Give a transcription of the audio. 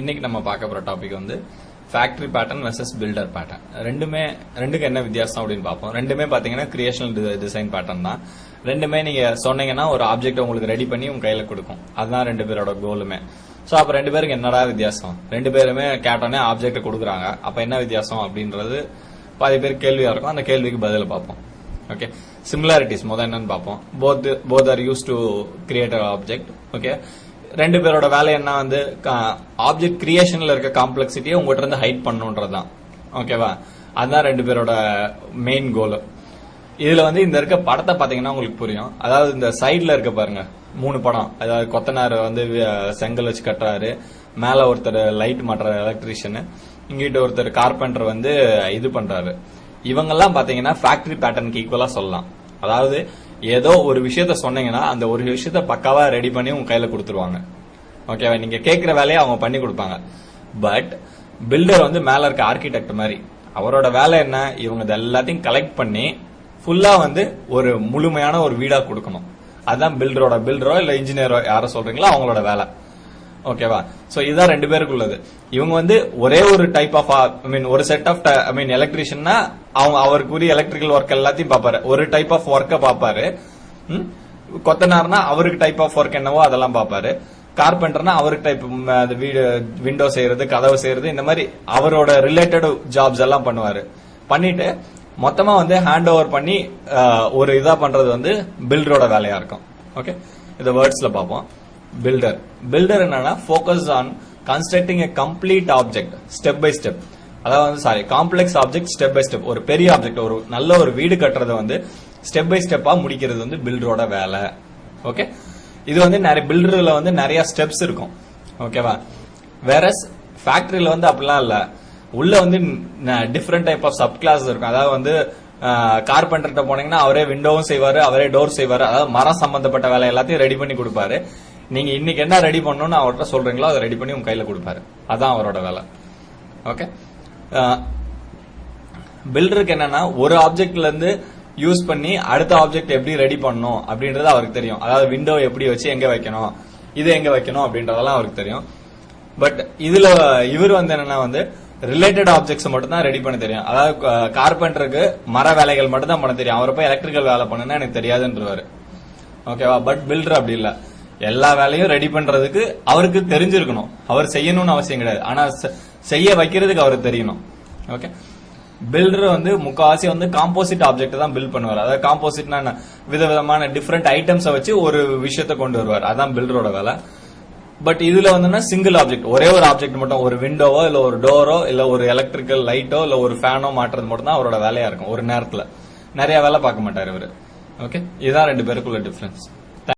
இன்னைக்கு நம்ம பார்க்க போற டாபிக் வந்து factory pattern versus builder pattern. ரெண்டுக்கு என்ன வித்தியாசம் அப்படின்னு பார்ப்போம். ரெண்டுமே பாத்தீங்கன்னா கிரியேஷனல் டிசைன் பேட்டர்ன் தான். ரெண்டுமே நீங்க சொன்னீங்கன்னா ஒரு ஆப்ஜெக்ட் உங்களுக்கு ரெடி பண்ணி உங்க கையில கொடுக்கும். அதுதான் ரெண்டு பேரோட கோலுமே. சோ அப்ப ரெண்டு பேருக்கு என்னடா வித்தியாசம்? ரெண்டு பேருமே கேட்டோன்னே ஆப்ஜெக்ட் கொடுக்குறாங்க. அப்ப என்ன வித்தியாசம் அப்படின்றது பாதி பேர் கேள்வியா இருக்கும். அந்த கேள்விக்கு பதில பார்ப்போம். ஓகே, சிமிலாரிட்டிஸ் முதல் என்னன்னு பார்ப்போம். Both are use to create object. Okay, ரெண்டு பேரோட வேலை என்ன வந்து ஆப்ஜெக்ட் கிரியேஷன்ல இருக்க காம்ப்ளெக்சிட்டியை உங்ககிட்ட இருந்து ஹைட் பண்ணுன்றதுதான். ஓகேவா, அதுதான் ரெண்டு பேரோட மெயின் கோல். இதுல வந்து இந்த இருக்க படத்தை பாத்தீங்கன்னா உங்களுக்கு புரியும். அதாவது இந்த சைட்ல இருக்க பாருங்க 3 படம். அதாவது கொத்தனார் வந்து செங்கல் வச்சு கட்டுறாரு, மேல ஒருத்தர் லைட் மாட்டுற எலக்ட்ரீஷியன், இங்கிட்ட ஒருத்தர் கார்பெண்டர் வந்து இது பண்றாரு. இவங்கெல்லாம் பாத்தீங்கன்னா ஃபேக்டரி பேட்டர்னுக்கு ஈக்குவலா சொல்லலாம். அதாவது ஏதோ ஒரு விஷயத்த சொன்னீங்கன்னா அந்த ஒரு விஷயத்த பக்காவா ரெடி பண்ணி உங்க கையில கொடுத்துருவாங்க. ஓகேவா, நீங்க கேட்கிற வேலையை அவங்க பண்ணி கொடுப்பாங்க. பட் பில்டர் வந்து மேல இருக்க ஆர்கிடெக்ட் மாதிரி. அவரோட வேலை என்ன? இவங்க எல்லாத்தையும் கலெக்ட் பண்ணி ஃபுல்லா வந்து ஒரு முழுமையான ஒரு வீடா கொடுக்கணும். அதுதான் பில்டரோ இல்ல இன்ஜினியரோ யார சொல்றீங்களோ அவங்களோட வேலை. ஓகேவா, சோ இதுதான் ரெண்டு பேருக்கு உள்ளது. இவங்க வந்து ஒரே ஒரு டைப் ஆஃப் ஒரு செட் ஆஃப் எலக்ட்ரீஷியன்னா அவருக்குரிய எலக்ட்ரிக்கல் ஒர்க் எல்லாத்தையும் பாப்பாரு. ஒரு டைப் ஆஃப் ஒர்க்க பாப்பாரு. கொத்தனார்னா அவருக்கு டைப் ஆஃப் ஒர்க் என்னவோ அதெல்லாம் பாப்பாரு. கார்பெண்டர்னா அவருக்கு டைப் வீடு விண்டோ செய்யறது, கதவு செய்யறது, இந்த மாதிரி அவரோட ரிலேட்டட் ஜாப்ஸ் எல்லாம் பண்ணுவாரு. பண்ணிட்டு மொத்தமா வந்து ஹேண்ட் ஓவர் பண்ணி ஒரு இதா பண்றது வந்து பில்டரோட வேலையா இருக்கும். ஓகே, இத வேர்ட்ஸ்ல பாப்போம். பில்டர் என்னன்னா focus on constructing a complete object step by step. அதாவது complex object step by step. ஒரு பெரிய ஆப்ஜெக்ட், ஒரு நல்ல ஒரு வீடு கட்டுறதை வந்து ஸ்டெப் பை ஸ்டெப்பா முடிக்கிறது வந்து பில்டரோட வேலை. ஓகே, இது வந்து நிறைய பில்டர்ல வந்து நிறைய ஸ்டெப்ஸ் இருக்கும். ஓகேவா, வேற ஃபேக்டரியில வந்து அப்படிலாம் இல்ல. உள்ள வந்து different type of subclass இருக்கும். அதாவது வந்து கார்பெண்டர்கிட்ட போனீங்கன்னா அவரே விண்டோவும் செய்வாரு, அவரே டோர் செய்வாரு. அதாவது மரம் சம்பந்தப்பட்ட வேலை எல்லாத்தையும் ரெடி பண்ணி கொடுப்பாரு. நீங்க இன்னைக்கு என்ன ரெடி பண்ணணும்னு அவர்கிட்ட சொல்றீங்களோ அதை ரெடி பண்ணி உங்க கையில கொடுப்பாரு. அதான் அவரோட வேலை. ஓகே, பில்டருக்கு என்னன்னா ஒரு ஆப்ஜெக்ட்ல இருந்து யூஸ் பண்ணி அடுத்த ஆப்ஜெக்ட் எப்படி ரெடி பண்ணணும் அப்படின்றது அவருக்கு தெரியும். அதாவது விண்டோ எப்படி வச்சு எங்க வைக்கணும், இது எங்க வைக்கணும் அப்படின்றதெல்லாம் அவருக்கு தெரியும். பட் இதுல இவர் வந்து என்னன்னா வந்து ரிலேட்டட் ஆப்ஜெக்ட்ஸ் மட்டும் தான் ரெடி பண்ண தெரியும். அதாவது கார்பெண்டருக்கு மர வேலைகள் மட்டும் தான் பண்ண தெரியும். அவரை போய் எலக்ட்ரிக்கல் வேலை பண்ணுன்னா எனக்கு தெரியாதுன்றவாரு. ஓகேவா, பட் பில்டர் அப்படி இல்ல. எல்லா வேலையும் ரெடி பண்றதுக்கு அவருக்கு தெரிஞ்சிருக்கணும். அவர் செய்யணும்னு அவசியம் கிடையாது, ஆனா செய்ய வைக்கிறதுக்கு அவருக்கு தெரியணும். ஓகே, பில்டர் வந்து முக்காவாசி வந்து காம்போசிட் ஆப்ஜெக்ட் தான் பில்ட் பண்ணுவார். அதாவது காம்போசிட்னா விதவிதமான டிஃப்ரெண்ட் ஐட்டம்ஸை வச்சு ஒரு விஷயத்தை கொண்டு வருவார். அதான் பில்டரோட வேலை. பட் இதுல வந்து சிங்கிள் ஆப்ஜெக்ட், ஒரே ஒரு ஆப்ஜெக்ட் மட்டும், ஒரு விண்டோவோ இல்ல ஒரு டோரோ இல்ல ஒரு எலக்ட்ரிக்கல் லைட்டோ இல்ல ஒரு ஃபேனோ மாட்டுறது மட்டும் தான் அவரோட வேலையா இருக்கும். ஒரு நேரத்துல நிறைய வேலை பார்க்க மாட்டாரு இவரு. ஓகே, இதுதான் ரெண்டு பேருக்குள்ள டிஃபரன்ஸ்.